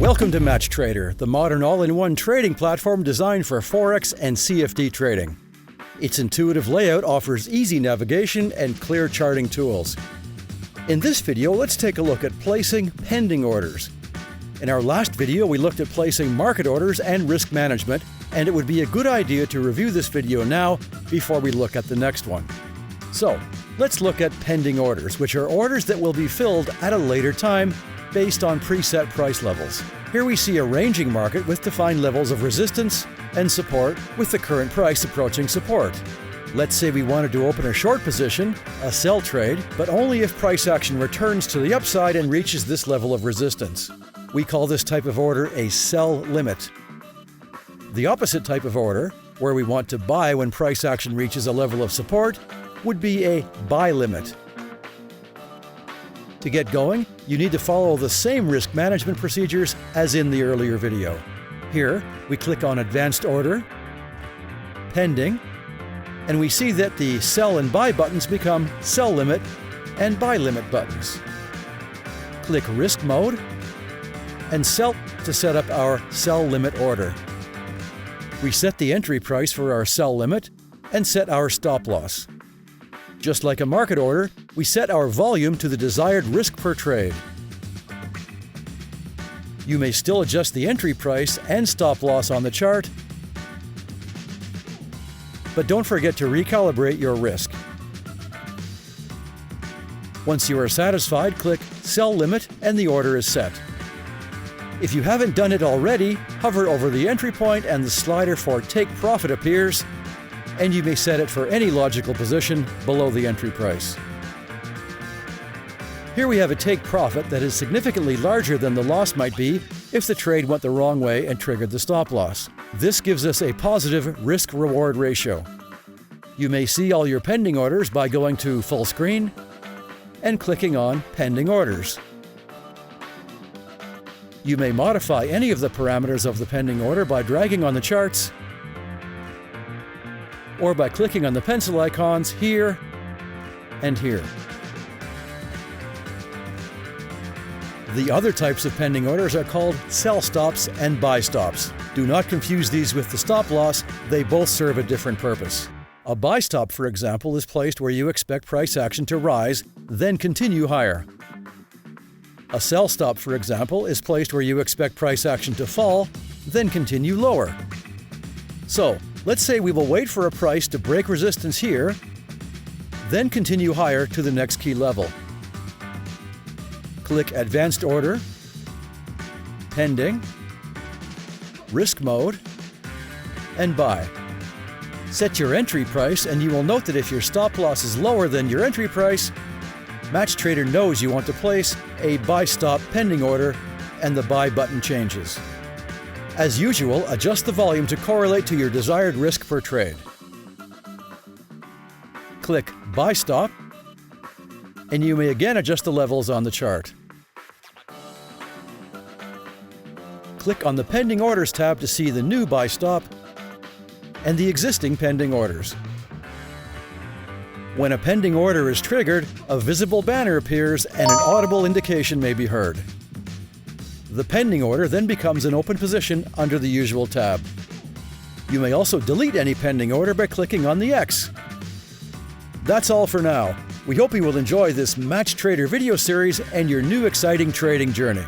Welcome to MatchTrader, the modern all-in-one trading platform designed for Forex and CFD trading. Its intuitive layout offers easy navigation and clear charting tools. In this video, let's take a look at placing pending orders. In our last video, we looked at placing market orders and risk management, and it would be a good idea to review this video now before we look at the next one. So, let's look at pending orders, which are orders that will be filled at a later time based on preset price levels. Here we see a ranging market with defined levels of resistance and support, with the current price approaching support. Let's say we wanted to open a short position, a sell trade, but only if price action returns to the upside and reaches this level of resistance. We call this type of order a sell limit. The opposite type of order, where we want to buy when price action reaches a level of support, would be a buy limit. To get going, you need to follow the same risk management procedures as in the earlier video. Here, we click on Advanced Order, Pending, and we see that the Sell and Buy buttons become Sell Limit and Buy Limit buttons. Click Risk Mode and Sell to set up our Sell Limit order. We set the entry price for our sell limit and set our stop loss. Just like a market order, we set our volume to the desired risk per trade. You may still adjust the entry price and stop loss on the chart, but don't forget to recalibrate your risk. Once you are satisfied, click Sell Limit and the order is set. If you haven't done it already, hover over the entry point and the slider for Take Profit appears, and you may set it for any logical position below the entry price. Here we have a take profit that is significantly larger than the loss might be if the trade went the wrong way and triggered the stop loss. This gives us a positive risk-reward ratio. You may see all your pending orders by going to Full Screen and clicking on Pending Orders. You may modify any of the parameters of the pending order by dragging on the charts or by clicking on the pencil icons here and here. The other types of pending orders are called sell stops and buy stops. Do not confuse these with the stop loss, they both serve a different purpose. A buy stop, for example, is placed where you expect price action to rise, then continue higher. A sell stop, for example, is placed where you expect price action to fall, then continue lower. So, let's say we will wait for a price to break resistance here, then continue higher to the next key level. Click Advanced Order, Pending, Risk Mode, and Buy. Set your entry price, and you will note that if your stop loss is lower than your entry price, MatchTrader knows you want to place a Buy Stop pending order, and the Buy button changes. As usual, adjust the volume to correlate to your desired risk per trade. Click Buy Stop, and you may again adjust the levels on the chart. Click on the Pending Orders tab to see the new Buy Stop and the existing pending orders. When a pending order is triggered, a visible banner appears and an audible indication may be heard. The pending order then becomes an open position under the usual tab. You may also delete any pending order by clicking on the X. That's all for now. We hope you will enjoy this MatchTrader video series and your new exciting trading journey.